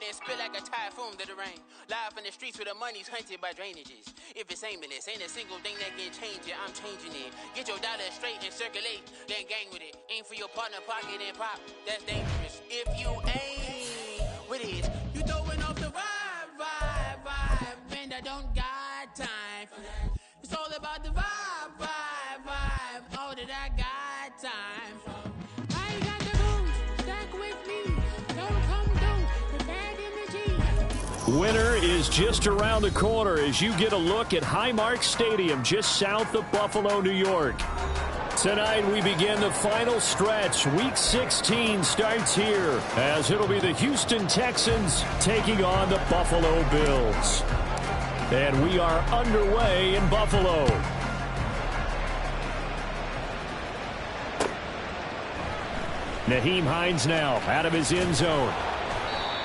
then spit like a typhoon to the rain. Live in the streets where the money's hunted by drainages. If it's aimless, ain't a single thing that can change it. I'm changing it. Get your dollar straight and circulate, then gang with it. Aim for your partner, pocket and pop. That's dangerous. If you aim with it, you throwing off the vibe. Man, I don't got time for that. It's all about the vibe. All that I got time for. I ain't got the booze, stack with me. Don't come through, the bad energy. Winter is just around the corner as you get a look at Highmark Stadium just south of Buffalo, New York. Tonight we begin the final stretch. Week 16 starts here as it'll be the Houston Texans taking on the Buffalo Bills. And we are underway in Buffalo. Nyheim Hines now out of his end zone.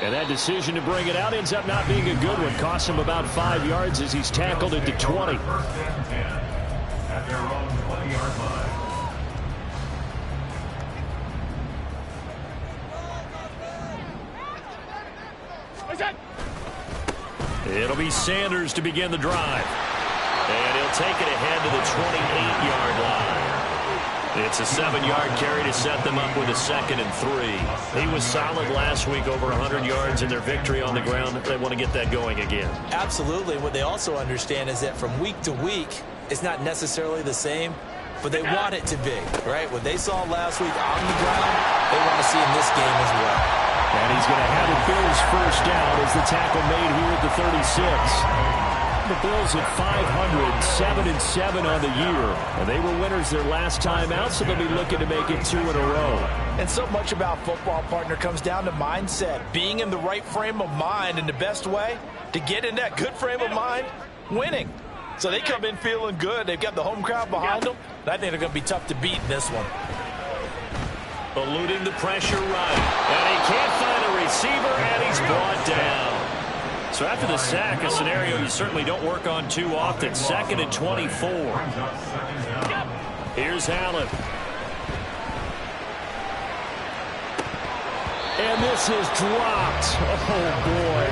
And that decision to bring it out ends up not being a good one. Costs him about 5 yards as he's tackled at the 20. At their own 20-yard line. It'll be Sanders to begin the drive. And he'll take it ahead to the 28-yard line. It's a 7-yard carry to set them up with a 2nd and 3. He was solid last week, over 100 yards in their victory on the ground. They want to get that going again. Absolutely. What they also understand is that from week to week, it's not necessarily the same, but they want it to be, right? What they saw last week on the ground, they want to see in this game as well. And he's going to have the Bills first down as the tackle made here at the 36. The Bills at 500, 7-7 on the year. And they were winners their last time out, so they'll be looking to make it 2 in a row. And so much about football, partner, comes down to mindset. Being in the right frame of mind, and the best way to get in that good frame of mind, winning. So they come in feeling good. They've got the home crowd behind them. And I think they're going to be tough to beat in this one. Eluding the pressure run. And he can't find a receiver, and he's brought down. So after the sack, a scenario you certainly don't work on too often. 2nd and 24. Here's Allen. And this is dropped. Oh, boy.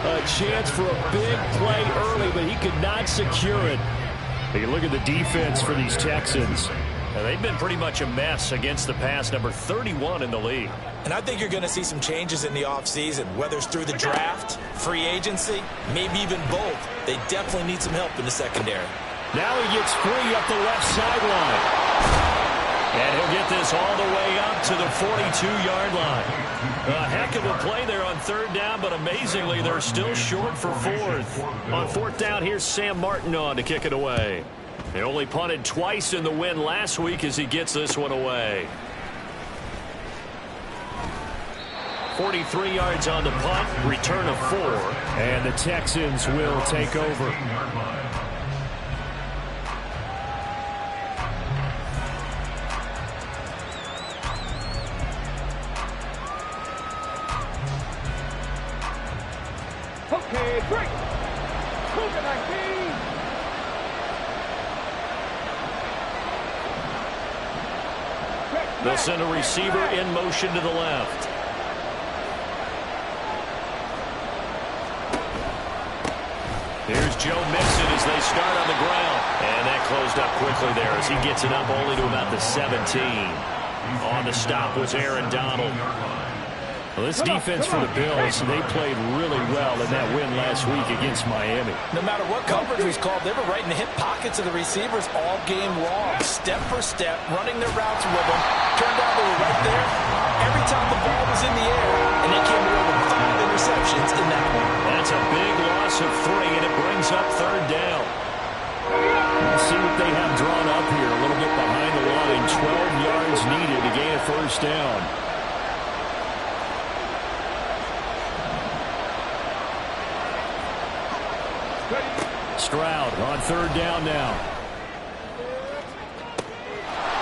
A chance for a big play early, but he could not secure it. You look at the defense for these Texans. And they've been pretty much a mess against the pass, number 31 in the league. And I think you're going to see some changes in the offseason, whether it's through the draft, free agency, maybe even both. They definitely need some help in the secondary. Now he gets free up the left sideline. And he'll get this all the way up to the 42-yard line. A heck of a play there on 3rd down, but amazingly, they're still short for 4th. On 4th down, here's Sam Martin on to kick it away. They only punted twice in the win last week as he gets this one away. 43 yards on the punt, return of 4. And the Texans will take over. Okay, break. They'll send a receiver in motion to the left. Here's Joe Mixon as they start on the ground. And that closed up quickly there as he gets it up only to about the 17. On the stop was Aaron Donald. Well, this defense for the Bills, they played really well in that win last week against Miami. No matter what coverage was called, they were right in the hip pockets of the receivers all game long, step for step, running their routes with them. Turned out they were right there every time the ball was in the air, and they came away with 5 interceptions in that one. That's a big loss of 3, and it brings up 3rd down. Let's see what they have drawn up here. A little bit behind the line. 12 yards needed to gain a 1st down. Stroud on 3rd down now.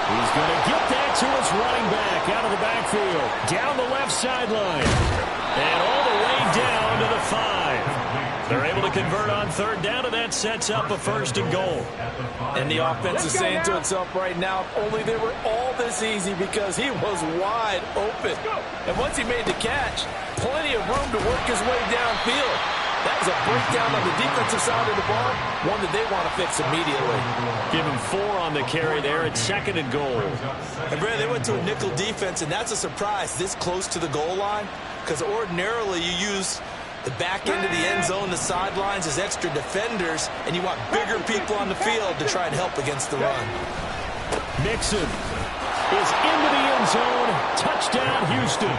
He's going to get that to his running back out of the backfield. Down the left sideline. And all the way down to the 5. They're able to convert on third down, and that sets up a 1st and goal. And the offense is saying to itself right now, if only they were all this easy, because he was wide open. And once he made the catch, plenty of room to work his way downfield. That was a breakdown on the defensive side of the ball, one that they want to fix immediately. Give him 4 on the carry there at 2nd and goal. And Brad, they went to a nickel defense, and that's a surprise this close to the goal line, because ordinarily you use the back end of the end zone, the sidelines as extra defenders, and you want bigger people on the field to try and help against the run. Mixon is into the end zone. Touchdown, Houston.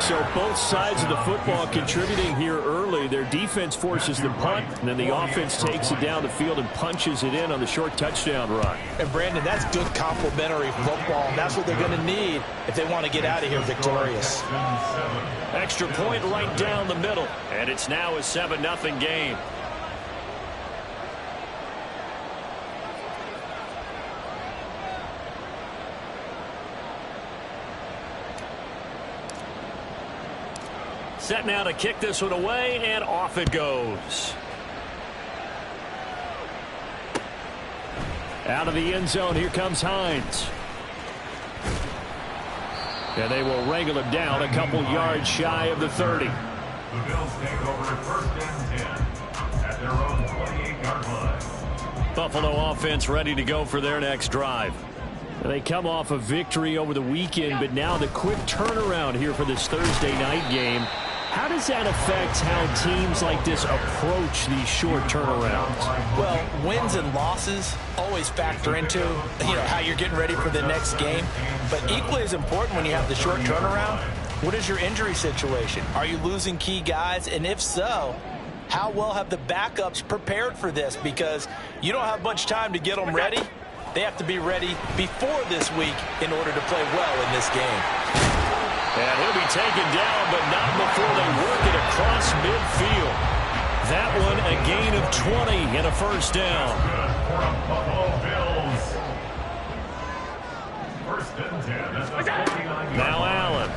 So both sides of the football contributing here early. Their defense forces the punt, and then the offense takes it down the field and punches it in on the short touchdown run. And, Brandon, that's good complementary football, and that's what they're going to need if they want to get out of here victorious. Extra point right down the middle, and it's now a 7-0 game. Set now to kick this one away, and off it goes. Out of the end zone, here comes Hines. And they will wrangle him down a couple yards shy of the 30. The Bills take over 1st and 10 at their own 28-yard line. Buffalo offense ready to go for their next drive. They come off a victory over the weekend, but now the quick turnaround here for this Thursday night game. How does that affect how teams like this approach these short turnarounds? Well, wins and losses always factor into, how you're getting ready for the next game. But equally as important when you have the short turnaround, what is your injury situation? Are you losing key guys? And if so, how well have the backups prepared for this? Because you don't have much time to get them ready. They have to be ready before this week in order to play well in this game. And he'll be taken down, but not before they work it across midfield. That one a gain of 20 and a 1st down. Good for a Buffalo Bills. 1st and 10 at the 49-yard Now line. Allen.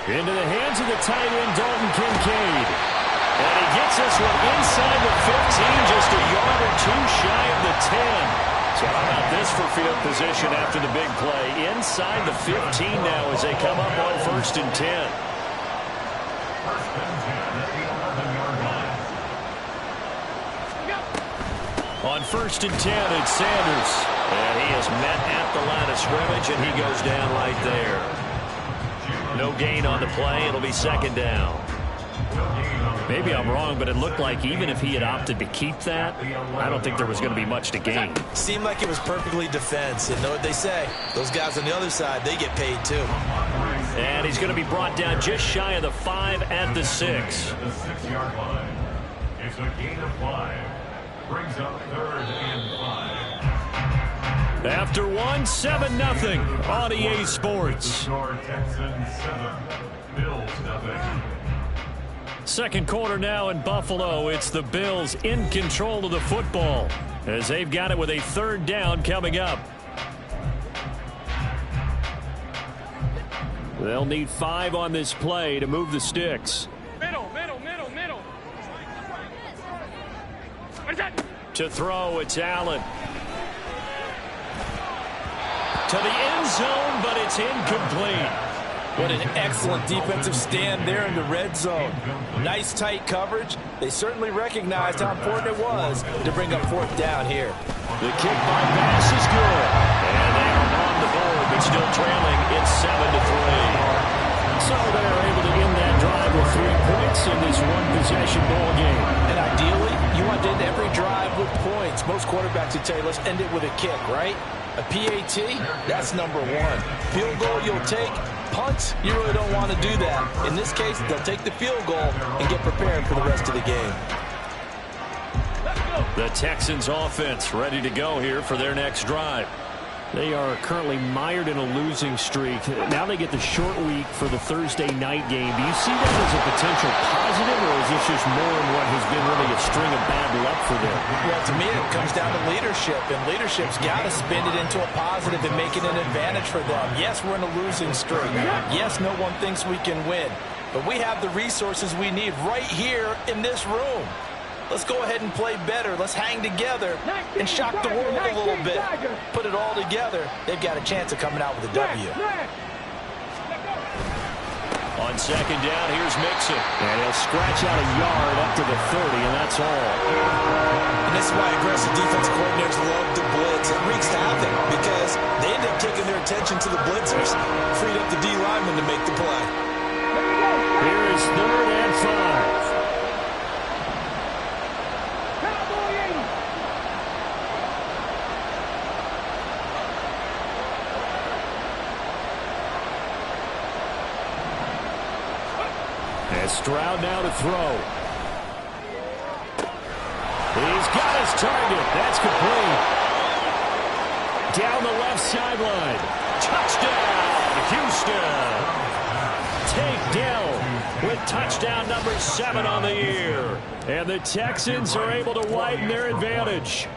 Into the hands of the tight end, Dalton Kincaid. And he gets this one inside the 15, just a yard or 2 shy of the 10. So how about this for field position after the big play? Inside the 15 now as they come up on 1st and 10. 1st and 10 at the 11-yard line. On 1st and 10, it's Sanders. And he is met at the line of scrimmage, and he goes down right there. No gain on the play. It'll be 2nd down. Maybe I'm wrong, but it looked like even if he had opted to keep that, I don't think there was going to be much to gain. Seemed like it was perfectly defense. And know what they say? Those guys on the other side, they get paid too. And he's going to be brought down just shy of the 5 at the 6. At the 6-yard line. It's a gain of 5. Brings up 3rd and 5. After 7-0 on EA Sports. Score Texans 7, Bills 0. Second quarter now in Buffalo. It's the Bills in control of the football as they've got it with a 3rd down coming up. They'll need 5 on this play to move the sticks. Middle. What is that? To throw, it's Allen. To the end zone, but it's incomplete. What an excellent defensive stand there in the red zone. Nice tight coverage. They certainly recognized how important it was to bring up 4th down here. The kick by pass is good. And they are on the board, but still trailing. It's 7-3. So they're able to end that drive with 3 points in this one-possession ball game. And ideally, you want to end every drive with points. Most quarterbacks would tell you, let's end it with a kick, right? A PAT, that's number 1. Field goal you'll take. Punts, you really don't want to do that. In this case, they'll take the field goal and get prepared for the rest of the game. The Texans offense ready to go here for their next drive. They are currently mired in a losing streak. Now they get the short week for the Thursday night game. Do you see that as a potential positive, or is this just more in what has been really a string of bad luck for them? Well, to me, it comes down to leadership, and leadership's got to spin it into a positive and make it an advantage for them. Yes, we're in a losing streak. Yes, no one thinks we can win. but we have the resources we need right here in this room. Let's go ahead and play better. Let's hang together and shock the world a little bit. Put it all together. They've got a chance of coming out with a W. On second down, here's Mixon. And he'll scratch out a yard up to the 30, and that's all. And this is why aggressive defensive coordinators love to blitz. It wreaks havoc because they end up taking their attention to the blitzers, freed up the D lineman to make the play. Here is 3rd and 5. And Stroud now to throw. He's got his target. That's complete. Down the left sideline. Touchdown, Houston. Takedown with touchdown number 7 on the year. And the Texans are able to widen their advantage.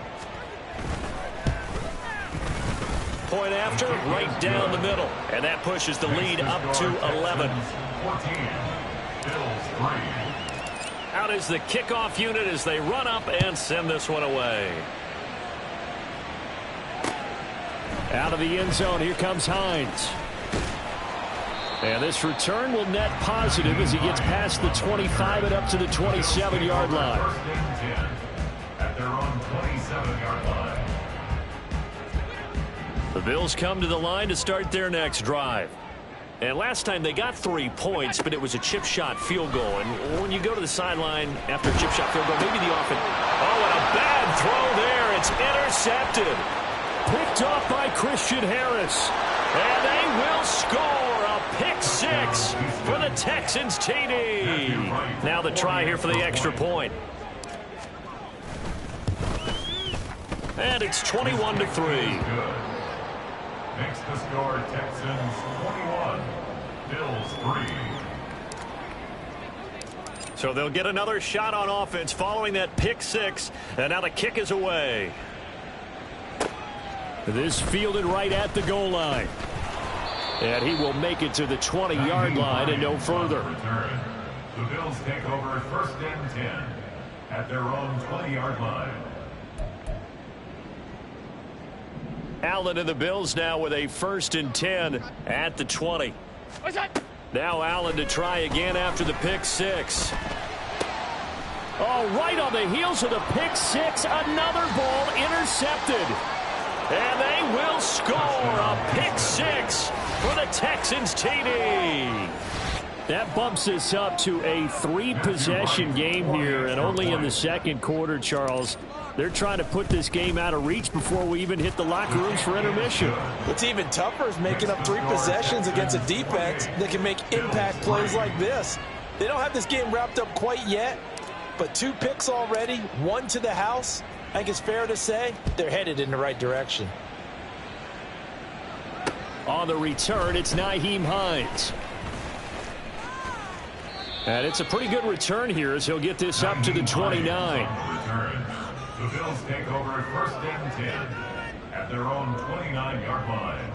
Point after, right down the middle. And that pushes the lead up to 11. 14. Bills 3. Out is the kickoff unit as they run up and send this one away. Out of the end zone, here comes Hines. And this return will net positive as he gets past the 25 and up to the 27-yard line. 1st and 10 at their own 27-yard line. The Bills come to the line to start their next drive. And last time they got 3 points, but it was a chip shot field goal. And when you go to the sideline after a chip shot field goal, maybe the offense. Oh, and a bad throw there. It's intercepted. Picked off by Christian Harris. And they will score a pick 6 for the Texans TD. Now the try here for the extra point. And it's 21-3. Makes the score Texans 21, Bills 3. So they'll get another shot on offense following that pick 6. And now the kick is away. This fielded right at the goal line. And he will make it to the 20-yard line and no further. Return. The Bills take over 1st and 10 at their own 20-yard line. Allen and the Bills now with a 1st and 10 at the 20. Now Allen to try again after the pick 6. Oh, right on the heels of the pick 6, another ball intercepted. And they will score a pick 6 for the Texans TD. That bumps us up to a 3-possession game here, and only in the second quarter, Charles. They're trying to put this game out of reach before we even hit the locker rooms for intermission. What's even tougher is making up 3 possessions against a defense that can make impact plays like this. They don't have this game wrapped up quite yet, but 2 picks already, 1 to the house. I think it's fair to say they're headed in the right direction. On the return, it's Nyheim Hines. And it's a pretty good return here as he'll get this up to the 29. The Bills take over 1st and 10 at their own 29-yard line.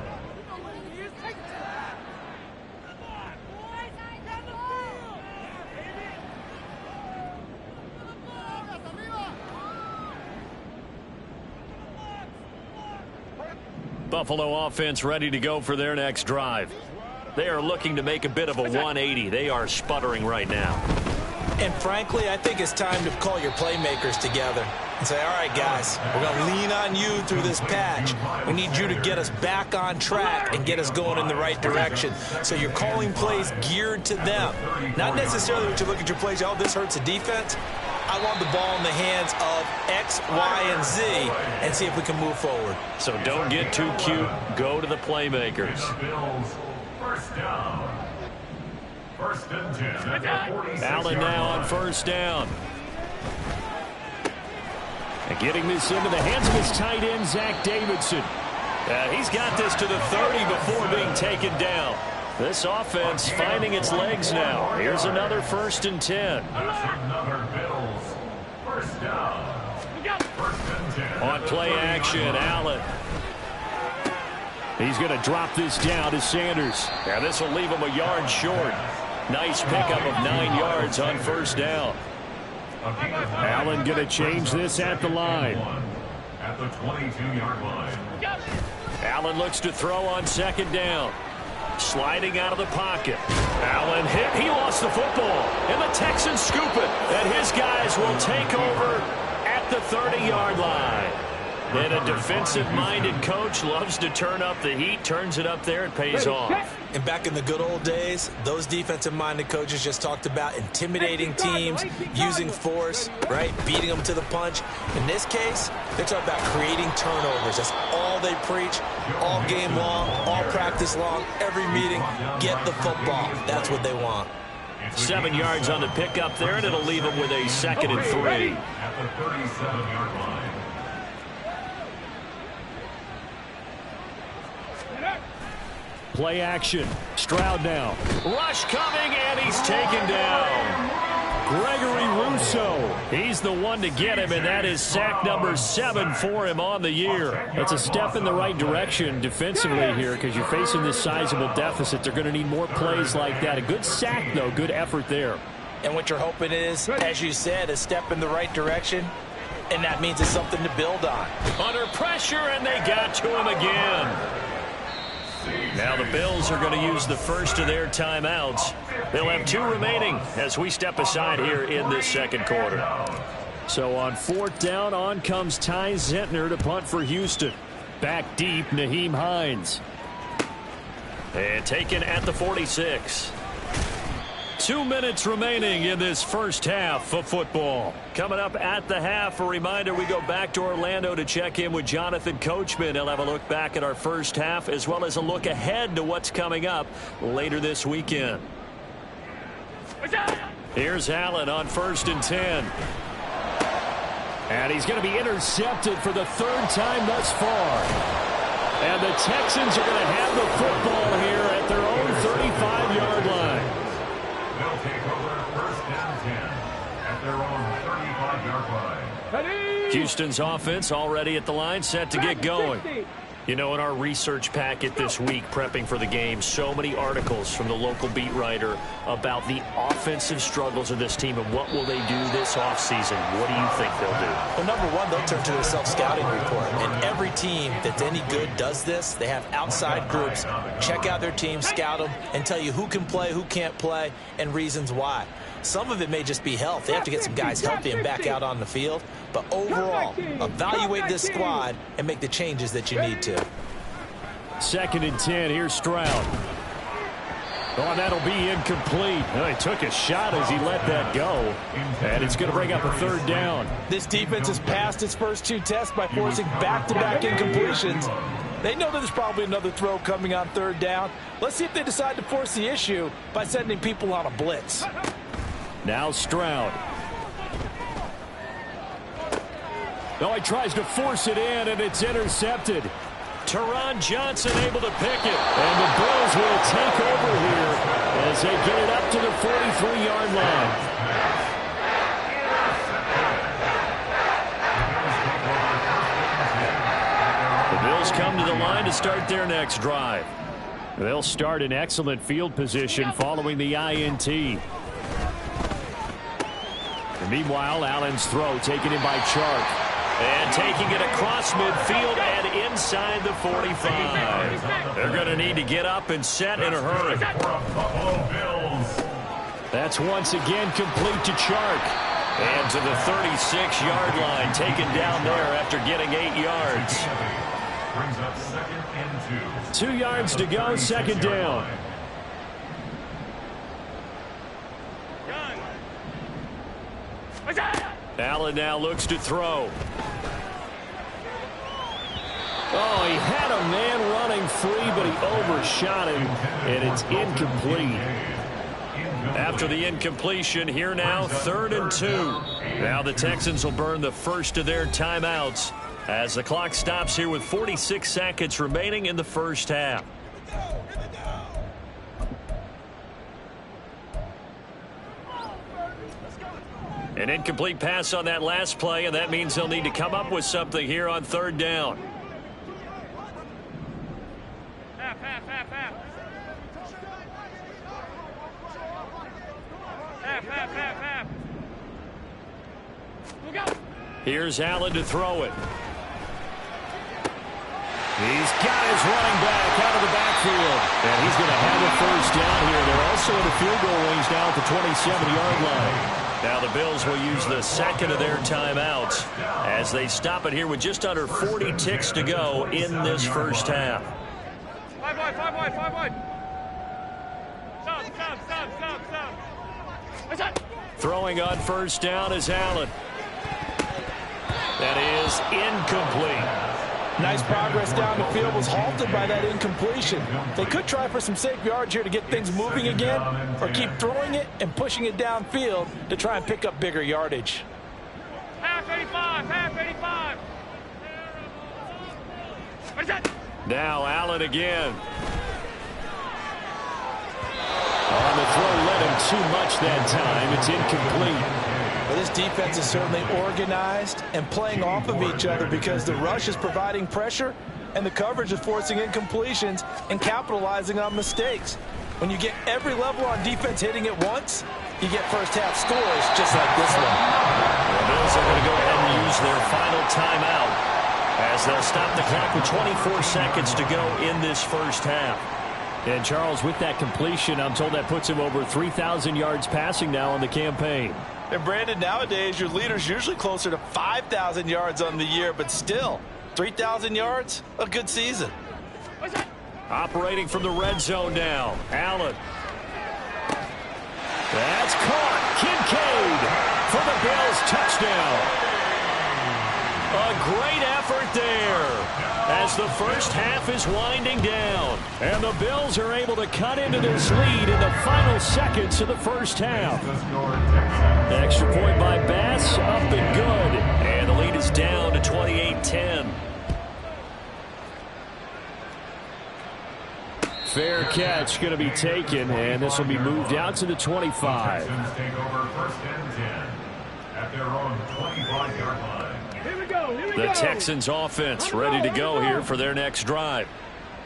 Buffalo offense ready to go for their next drive. They are looking to make a bit of a 180. They are sputtering right now. And frankly, I think it's time to call your playmakers together and say, all right, guys, we're going to lean on you through this patch. We need you to get us back on track and get us going in the right direction. So you're calling plays geared to them. Not necessarily that you look at your plays, oh, this hurts the defense. I want the ball in the hands of X, Y, and Z and see if we can move forward. So don't get too cute. Go to the playmakers. The Bills, 1st down. 1st and 10 at their 46 Allen now on 1st down. And getting this into the hands of his tight end, Zach Davidson. He's got this to the 30 before being taken down. This offense finding its legs now. Here's another 1st and 10. That's another Bills 1st down. 1st and 10. On play action, Allen. He's going to drop this down to Sanders. Now this will leave him a yard short. Nice pickup of 9 yards on first down. Allen going to change this at the line. At the 22-yard line. Allen looks to throw on second down. Sliding out of the pocket. Allen hit. He lost the football. And the Texans scoop it. And his guys will take over at the 30-yard line. And a defensive-minded coach loves to turn up the heat, turns it up there, it pays off. And back in the good old days, those defensive-minded coaches just talked about intimidating teams, using force, right, beating them to the punch. In this case, they're talking about creating turnovers. That's all they preach, all game long, all practice long, every meeting. Get the football. That's what they want. 7 yards on the pickup there, and it'll leave them with a 2nd and 3. At the 37-yard line. Play action. Stroud now. Rush coming, and he's taken down. Gregory Rousseau. He's the one to get him, and that is sack number 7 for him on the year. That's a step in the right direction defensively here because you're facing this sizable deficit. They're going to need more plays like that. A good sack, though. Good effort there. And what you're hoping is, as you said, a step in the right direction, and that means it's something to build on. Under pressure, and they got to him again. Now the Bills are going to use the first of their timeouts. They'll have 2 remaining as we step aside here in this second quarter. So on 4th down, on comes Ty Zentner to punt for Houston. Back deep, Nyheim Hines. And taken at the 46. 2 minutes remaining in this first half of football. Coming up at the half, a reminder, we go back to Orlando to check in with Jonathan Coachman. He'll have a look back at our first half as well as a look ahead to what's coming up later this weekend. Here's Allen on 1st and 10. And he's going to be intercepted for the 3rd time thus far. And the Texans are going to have the football here at their own 35-yard line. They'll take over 1st and 10 at their own 35-yard line. Houston's offense already at the line, set to get going. You know, in our research packet this week, prepping for the game, so many articles from the local beat writer about the offensive struggles of this team and what will they do this offseason. What do you think they'll do? Well, number one, they'll turn to a self-scouting report. And every team that's any good does this. They have outside groups. Check out their team, scout them, and tell you who can play, who can't play, and reasons why. Some of it may just be health. They have to get some guys healthy and back out on the field. But overall, evaluate this squad and make the changes that you need to. 2nd and 10. Here's Stroud. Oh, that'll be incomplete. Oh, he took a shot as he let that go. And it's going to bring up a 3rd down. This defense has passed its first 2 tests by forcing back-to-back incompletions. They know that there's probably another throw coming on 3rd down. Let's see if they decide to force the issue by sending people on a blitz. Now Stroud. Oh, he tries to force it in, and it's intercepted. Teron Johnson able to pick it. And the Bills will take over here as they get it up to the 43-yard line. The Bills come to the line to start their next drive. They'll start in excellent field position following the INT. And meanwhile, Allen's throw taken in by Chark. And taking it across midfield and inside the 45. They're going to need to get up and set in a hurry. That's once again complete to Chark. And to the 36-yard line, taken down there after getting 8 yards. Brings up 2nd and 2. 2 yards to go, 2nd down. Allen now looks to throw. Oh, he had a man running free, but he overshot him, and it's incomplete. After the incompletion, here now, 3rd and 2. Now the Texans will burn the first of their timeouts as the clock stops here with 46 seconds remaining in the first half. An incomplete pass on that last play, and that means they'll need to come up with something here on 3rd down. half. Look out. Here's Allen to throw it. He's got his running back out of the backfield. And he's going to have a first down here. They're also in the field goal range now at the 27-yard line. Now the Bills will use the second of their timeouts as they stop it here with just under 40 ticks to go in this first half. 5 wide. Stop. What's that? Throwing on first down is Allen. That is incomplete. Nice progress down the field, was halted by that incompletion. They could try for some safe yards here to get things moving again, or keep throwing it and pushing it downfield to try and pick up bigger yardage. Half 85. What's that? Now Allen again. On the throw, led him too much that time. It's incomplete. Well, this defense is certainly organized and playing off of each other because the rush is providing pressure and the coverage is forcing incompletions and capitalizing on mistakes. When you get every level on defense hitting it once, you get first half scores just like this one. The Bills are going to go ahead and use their final timeout as they'll stop the clock with 24 seconds to go in this first half. And Charles, with that completion, I'm told that puts him over 3,000 yards passing now on the campaign. And Brandon, nowadays your leader's usually closer to 5,000 yards on the year, but still, 3,000 yards, a good season. What's that? Operating from the red zone now, Allen. That's caught. Kincaid for the Bills touchdown. A great effort there as the first half is winding down. And the Bills are able to cut into this lead in the final seconds of the first half. Extra point by Bass, up and good. And the lead is down to 28-10. Fair catch going to be taken, and this will be moved out to the 25. Take over first and 10 at their own 25-yard line. The Texans offense ready to go here for their next drive.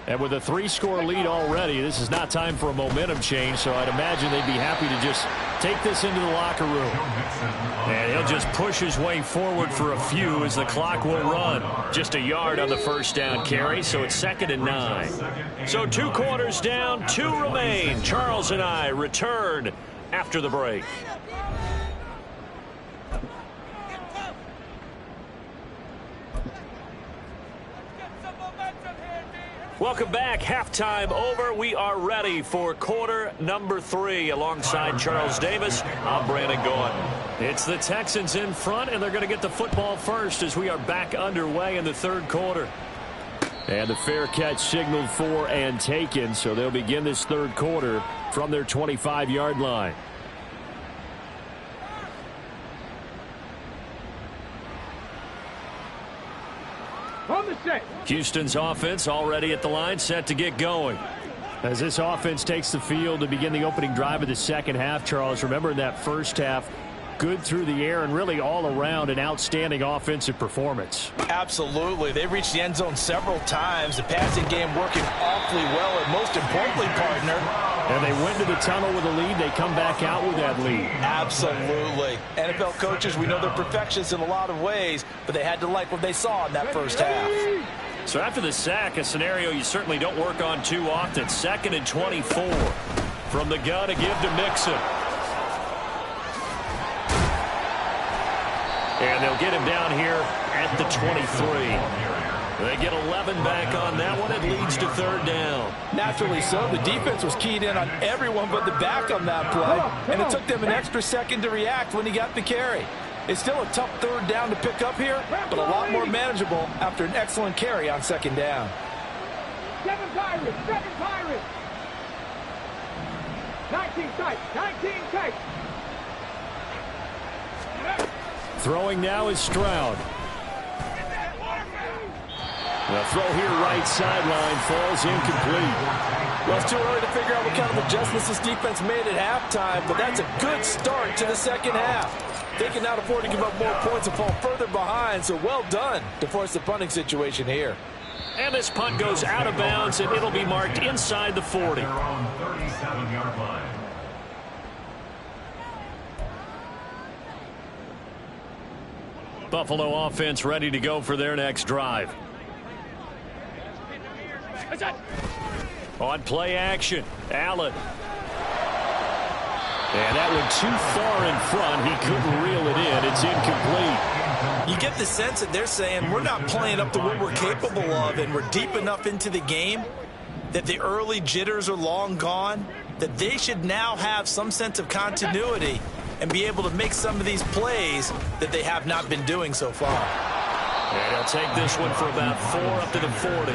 And with a 3-score lead already, this is not time for a momentum change, so I'd imagine they'd be happy to just take this into the locker room. And he'll just push his way forward for a few as the clock will run. Just a yard on the first down carry, so it's 2nd and 9. So 2 quarters down, 2 remain. Charles and I return after the break. Welcome back. Halftime over. We are ready for quarter number 3. Alongside Charles Davis, I'm Brandon Gaudin. It's the Texans in front, and they're going to get the football first as we are back underway in the third quarter. And the fair catch signaled for and taken, so they'll begin this third quarter from their 25-yard line. Houston's offense already at the line, set to get going. As this offense takes the field to begin the opening drive of the second half, Charles, remember in that first half, good through the air and really all around an outstanding offensive performance. Absolutely. They reached the end zone several times. The passing game working awfully well, and most importantly, partner. And they went to the tunnel with a lead. They come back out with that lead. Absolutely. NFL coaches, we know they're perfectionists in a lot of ways, but they had to like what they saw in that first half. So after the sack, a scenario you certainly don't work on too often. 2nd and 24 from the gun to give to Mixon. And they'll get him down here at the 23. They get 11 back on that one. It leads to 3rd down. Naturally so. The defense was keyed in on everyone but the back on that play, and it took them an extra second to react when he got the carry. It's still a tough 3rd down to pick up here, but a lot more manageable after an excellent carry on 2nd down. 7 Pirates! 7 Pirates! 19 tight! 19 tight! Throwing now is Stroud. The throw here right sideline falls incomplete. Well, it's too early to figure out what kind of adjustments this defense made at halftime, but that's a good start to the second half. They can now afford to give up more points and fall further behind, so well done to force the punting situation here. And this punt goes out of bounds, and it'll be marked inside the 40. Their own 37-yard line. Buffalo offense ready to go for their next drive. On play action, Allen. And that went too far in front. He couldn't reel it in. It's incomplete. You get the sense that they're saying we're not playing up to what we're capable of, and we're deep enough into the game that the early jitters are long gone, that they should now have some sense of continuity and be able to make some of these plays that they have not been doing so far. And he'll take this one for about 4 up to the 40.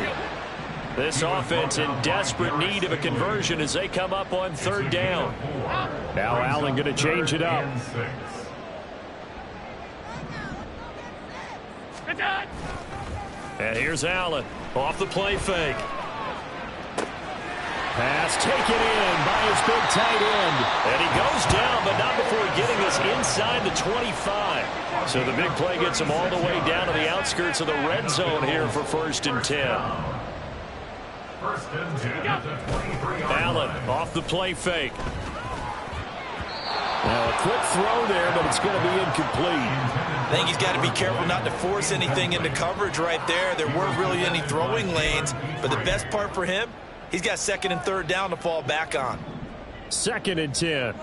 This offense in desperate need of a conversion as they come up on 3rd down. Now Allen going to change it up. And here's Allen off the play fake. Pass taken in by his big tight end. And he goes down, but not before getting us inside the 25. So the big play gets him all the way down to the outskirts of the red zone here for 1st and 10. Allen off the play fake. Now a quick throw there, but it's going to be incomplete. I think he's got to be careful not to force anything into coverage right there. There weren't really any throwing lanes, but the best part for him, he's got 2nd and 3rd down to fall back on. 2nd and 10.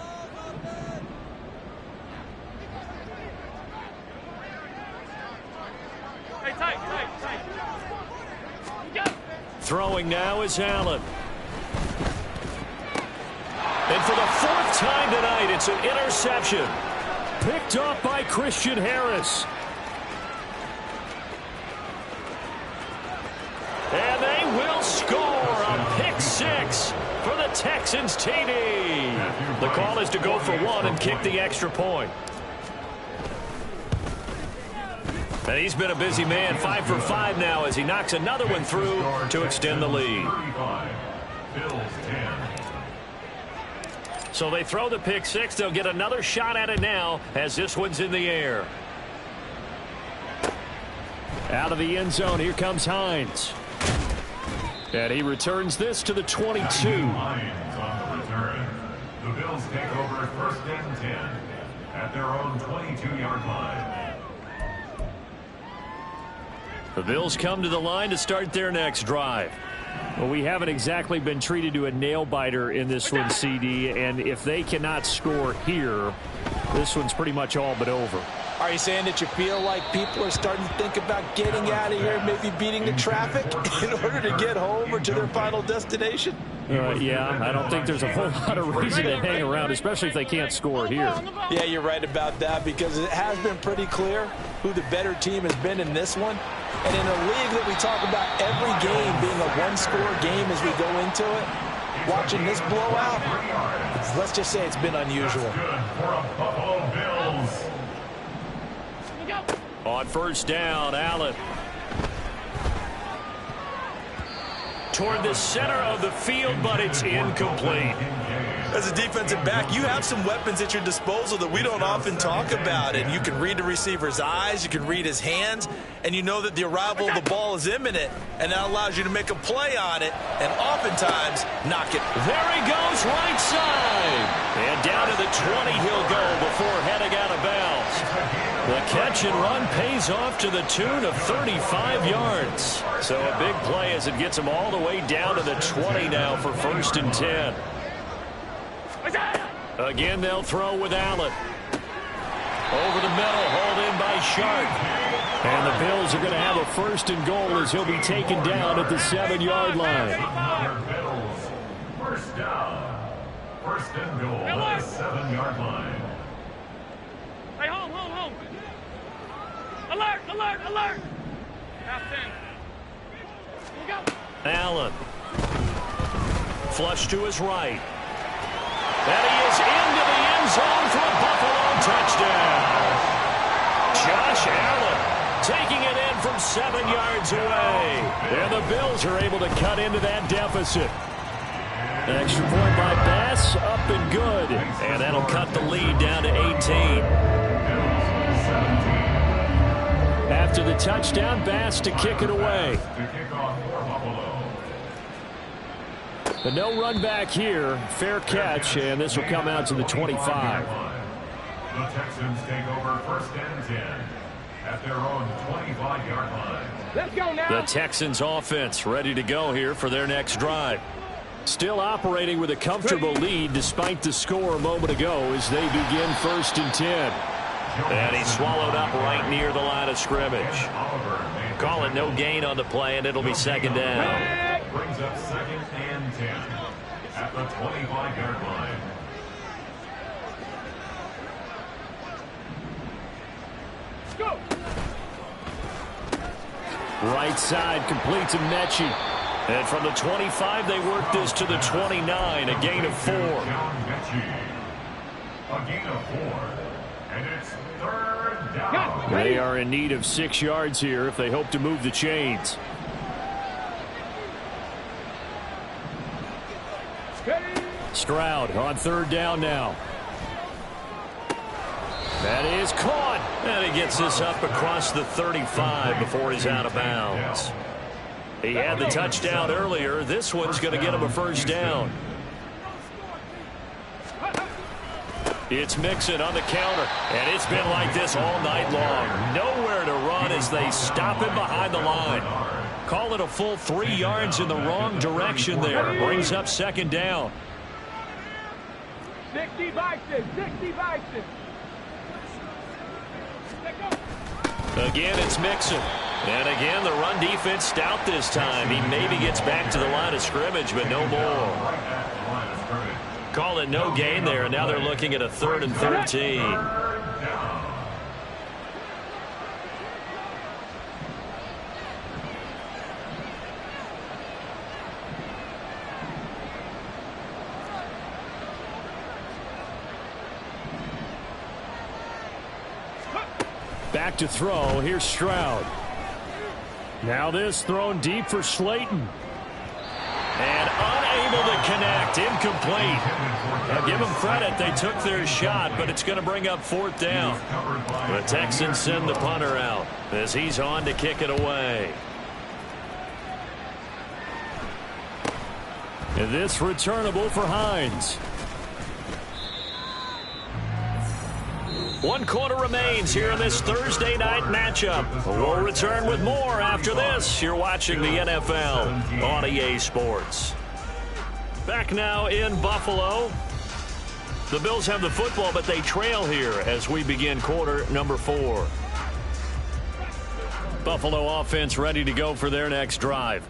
Hey, tight. Throwing now is Allen. And for the 4th time tonight, it's an interception. Picked off by Christian Harris. And they will score a pick 6 for the Texans TD. The call is to go for 1 and kick the extra point. And he's been a busy man, 5 for 5 now as he knocks another one through to extend the lead. So they throw the pick 6. They'll get another shot at it now as this one's in the air. Out of the end zone, here comes Hines. And he returns this to the 22. Hines on the return. The Bills take over 1st and 10 at their own 22-yard line. The Bills come to the line to start their next drive. Well, we haven't exactly been treated to a nail-biter in this one, CD, and if they cannot score here, this one's pretty much all but over. Are you saying that you feel like people are starting to think about getting out of here, maybe beating the traffic in order to get home or to their final destination? Yeah, I don't think there's a whole lot of reason to hang around, especially if they can't score here. Yeah, you're right about that because it has been pretty clear who the better team has been in this one. And in a league that we talk about every game being a one-score game as we go into it, watching this blowout, let's just say it's been unusual. On 1st down, Allen. Toward the center of the field, but it's incomplete. As a defensive back, you have some weapons at your disposal that we don't often talk about. And you can read the receiver's eyes, you can read his hands, and you know that the arrival of the ball is imminent. And that allows you to make a play on it and oftentimes knock it. There he goes, right side. And down to the 20 he'll go before heading out of bounds. The catch and run pays off to the tune of 35 yards. So a big play as it gets him all the way down to the 20 now for 1st and 10. Again, they'll throw with Allen. Over the middle, hauled in by Sharp. And the Bills are going to have a 1st and goal as he'll be taken down at the 7-yard line. Bills, 1st down. 1st and goal at the 7-yard line. Hey, home. Alert. Half 10. Here we go. Allen. Flush to his right. And he is into the end zone for a Buffalo touchdown. Josh Allen taking it in from 7 yards away. And the Bills are able to cut into that deficit. An extra point by Bass, up and good. And that'll cut the lead down to 18. After the touchdown, Bass to kick it away. But no run back here. Fair catch, and this will come out to the 25. The Texans take over 1st and 10 at their own 25-yard line. Let's go now. The Texans offense ready to go here for their next drive. Still operating with a comfortable lead despite the score a moment ago as they begin 1st and 10. And he's swallowed up right near the line of scrimmage. Call it no gain on the play, and it'll be 2nd down. Brings up 2nd and 10 at the 25-yard line. Go. Right side complete to Mechie. And from the 25, they work this to the 29, a gain of 4. A gain of 4. And it's 3rd down. They are in need of 6 yards here if they hope to move the chains. Stroud on 3rd down now. That is caught. And he gets this up across the 35 before he's out of bounds. He had the touchdown earlier. This one's going to get him a 1st down. It's Mixon on the counter, and it's been like this all night long. Nowhere to run as they stop him behind the line. Call it a full 3 yards in the wrong direction there. Brings up 2nd down. 60 Bison, 60 Bison. Again, it's Mixon. And again, the run defense stout this time. He maybe gets back to the line of scrimmage, but no more. Call it no gain there, and now they're looking at a 3rd and 13. Back to throw. Here's Stroud. Now this thrown deep for Slayton. And unable to connect. Incomplete. Now give them credit. They took their shot, but it's going to bring up 4th down. The Texans send the punter out as he's on to kick it away. And this returnable for Hines. 1 quarter remains here in this Thursday night matchup. We'll return with more after this. You're watching the NFL on EA Sports. Back now in Buffalo. The Bills have the football, but they trail here as we begin quarter number 4. Buffalo offense ready to go for their next drive.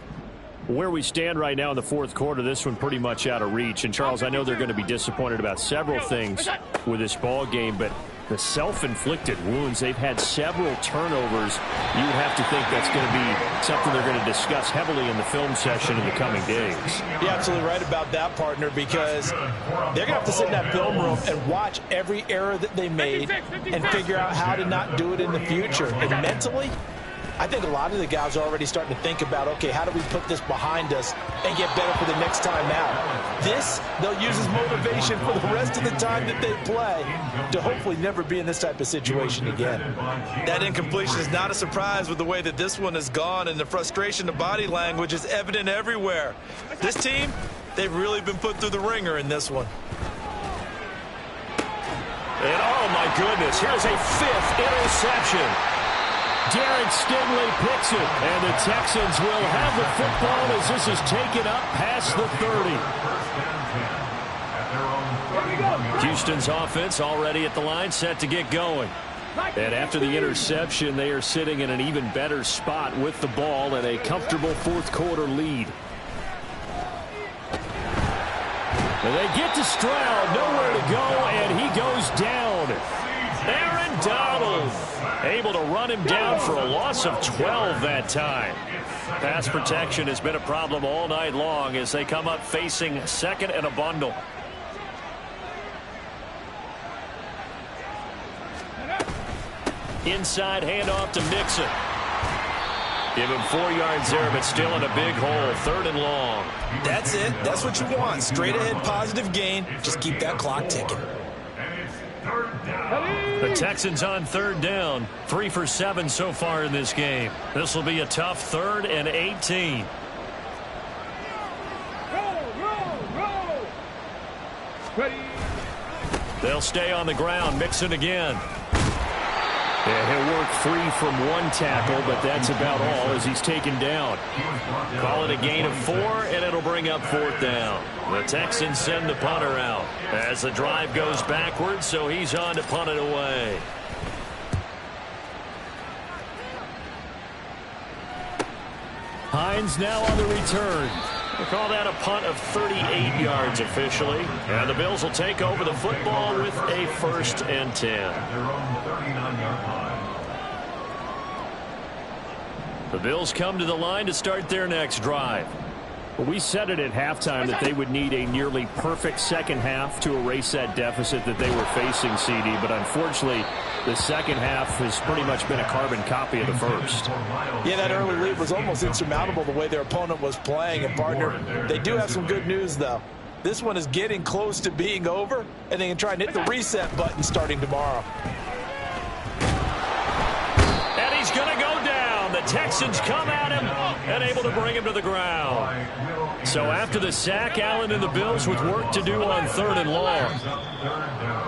Where we stand right now in the 4th quarter, this one pretty much out of reach. And, Charles, I know they're going to be disappointed about several things with this ball game, but the self-inflicted wounds, they've had several turnovers. You would have to think that's going to be something they're going to discuss heavily in the film session in the coming days. You're absolutely right about that, partner, because they're going to have to sit in that film room and watch every error that they made and figure out how to not do it in the future. And mentally, I think a lot of the guys are already starting to think about, okay, how do we put this behind us and get better for the next time out? This, they'll use as motivation for the rest of the time that they play to hopefully never be in this type of situation again. That incompletion is not a surprise with the way that this one has gone, and the frustration, the body language is evident everywhere. This team, they've really been put through the ringer in this one. And oh my goodness, here's a 5th interception. Derek Stingley picks it, and the Texans will have the football as this is taken up past the 30. Houston's offense already at the line, set to get going. And after the interception, they are sitting in an even better spot with the ball and a comfortable 4th quarter lead. And they get to Stroud, nowhere to go, and he goes down. Aaron Donald able to run him down for a loss of 12 that time. Pass protection has been a problem all night long as they come up facing 2nd and a bundle. Inside handoff to Mixon. Give him 4 yards there, but still in a big hole. 3rd and long. That's it. That's what you want. Straight ahead positive gain. Just keep that clock ticking. The Texans on 3rd down. 3 for 7 so far in this game. This will be a tough 3rd and 18. Roll. Ready. They'll stay on the ground. Mixon again. Yeah, he'll work free from one tackle, but that's about all as he's taken down. Call it a gain of 4, and it'll bring up 4th down. The Texans send the punter out as the drive goes backwards, so he's on to punt it away. Hines now on the return. We'll call that a punt of 38 yards officially. And the Bills will take over the football with a 1st and 10. Their own 39-yard line. The Bills come to the line to start their next drive. Well, we said it at halftime that they would need a nearly perfect second half to erase that deficit that they were facing, CD. But unfortunately, the second half has pretty much been a carbon copy of the first. Yeah, that early lead was almost insurmountable the way their opponent was playing. And, partner, they do have some good news, though. This one is getting close to being over, and they can try and hit the reset button starting tomorrow. And he's going to go down. The Texans come at him and able to bring him to the ground. So after the sack, Allen and the Bills with work to do on 3rd and long.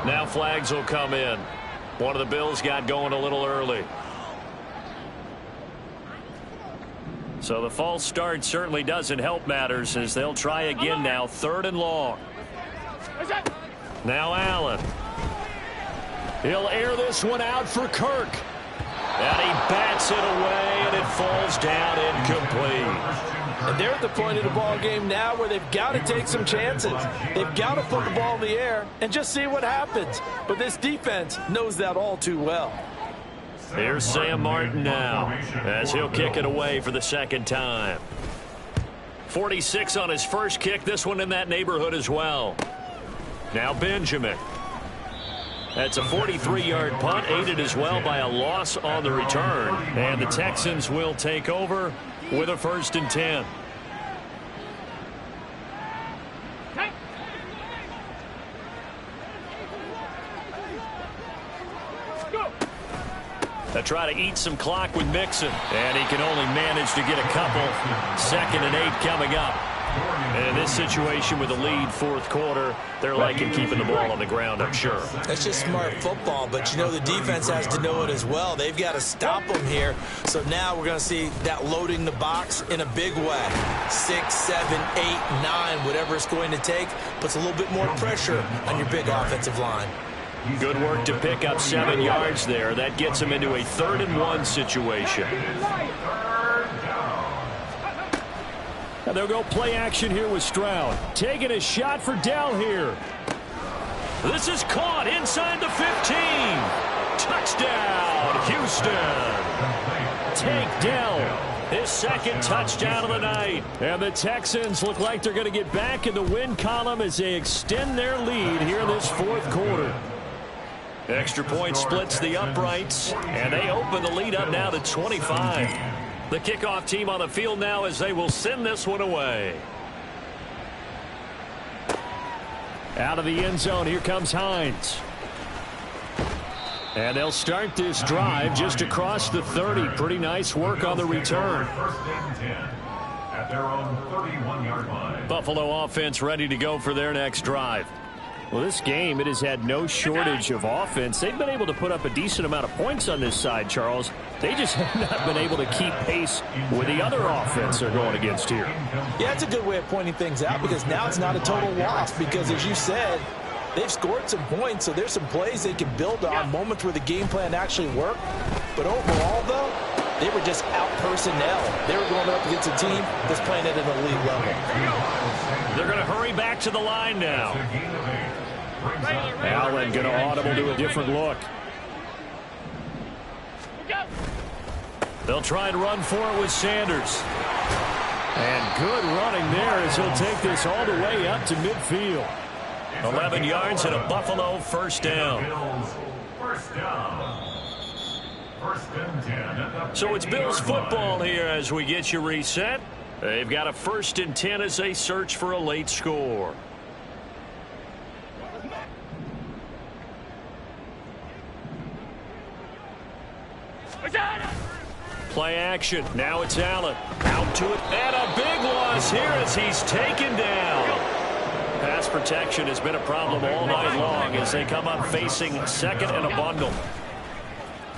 Now flags will come in. One of the Bills got going a little early. So the false start certainly doesn't help matters as they'll try again now. 3rd and long. Now Allen. He'll air this one out for Kirk. And he bats it away, and it falls down incomplete. And they're at the point of the ball game now where they've got to take some chances. They've got to put the ball in the air and just see what happens. But this defense knows that all too well. Here's Sam Martin now as he'll kick it away for the 2nd time. 46 on his first kick. This one in that neighborhood as well. Now Benjamin. That's a 43-yard punt, aided as well by a loss on the return. And the Texans will take over with a 1st and 10. They try to eat some clock with Mixon. And he can only manage to get a couple. 2nd and 8 coming up. And in this situation with a lead 4th quarter, they're liking keeping the ball on the ground, I'm sure. That's just smart football, but, you know, the defense has to know it as well. They've got to stop them here. So now we're going to see that loading the box in a big way. 6, 7, 8, 9, whatever it's going to take, puts a little bit more pressure on your big offensive line. Good work to pick up 7 yards there. That gets him into a 3rd and 1 situation. And they'll go play action here with Stroud. Taking a shot for Dell here. This is caught inside the 15. Touchdown, Houston. Take Dell. His 2nd touchdown of the night. And the Texans look like they're going to get back in the win column as they extend their lead here in this 4th quarter. Extra point splits the uprights, and they open the lead up now to 25. The kickoff team on the field now as they will send this one away. Out of the end zone, here comes Hines. And they'll start this drive just across the 30. Pretty nice work on the return. 1st and 10 at their own 31-yard line. Buffalo offense ready to go for their next drive. Well, this game, it has had no shortage of offense. They've been able to put up a decent amount of points on this side, Charles. They just have not been able to keep pace with the other offense they're going against here. Yeah, it's a good way of pointing things out because now it's not a total loss because, as you said, they've scored some points, so there's some plays they can build on, moments where the game plan actually worked. But overall, though, they were just out personnel. They were going up against a team that's playing at an elite level. They're going to hurry back to the line now. Allen going to audible to a different look. They'll try and run for it with Sanders. And good running there as he'll take this all the way up to midfield. 11 yards and a Buffalo 1st down. First down. 1st and 10. So it's Bills football here as we get you reset. They've got a 1st and 10 as they search for a late score. Play action. Now it's Allen. Out to it. And a big loss here as he's taken down. Pass protection has been a problem all night long as they come up facing 2nd and a bundle.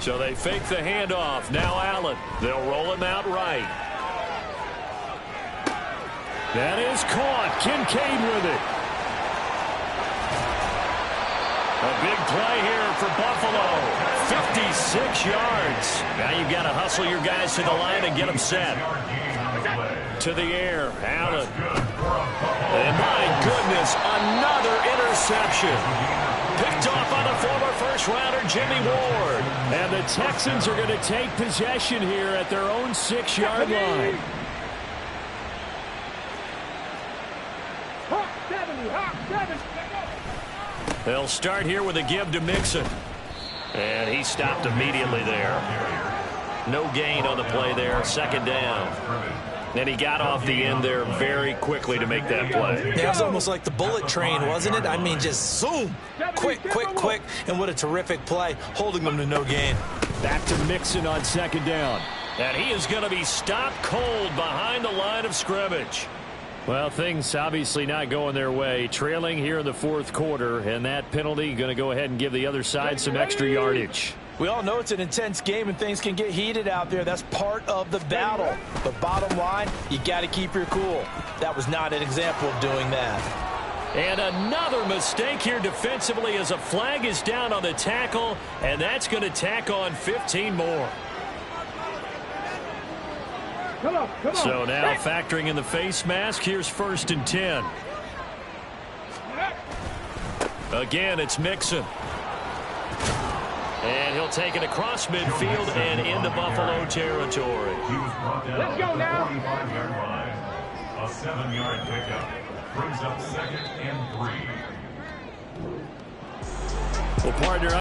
So they fake the handoff. Now Allen. They'll roll him out right. That is caught. Kincaid with it. A big play here for Buffalo. 56 yards. Now you've got to hustle your guys to the line and get them set. To the air. Allen. And my goodness, another interception. Picked off by the former first-rounder Jimmy Ward. And the Texans are going to take possession here at their own 6-yard line. Hawk 70, Hawk 70. They'll start here with a give to Mixon. And he stopped immediately there. No gain on the play there. Second down. And he got off the end there very quickly to make that play. Yeah, it was almost like the bullet train, wasn't it? I mean, just zoom. Quick, quick, quick. And what a terrific play, holding them to no gain. Back to Mixon on second down. And he is going to be stopped cold behind the line of scrimmage. Well, things obviously not going their way. Trailing here in the fourth quarter, and that penalty going to go ahead and give the other side some extra yardage. We all know it's an intense game and things can get heated out there. That's part of the battle. But bottom line, you got to keep your cool. That was not an example of doing that. And another mistake here defensively as a flag is down on the tackle, and that's going to tack on 15 more. Come on. So now factoring in the face mask, here's 1st and 10. Again, it's Mixon. And he'll take it across midfield and into Buffalo territory. He was brought down Let's go now. 45-yard line. A 7-yard pickup brings up 2nd and 3. Well, partner,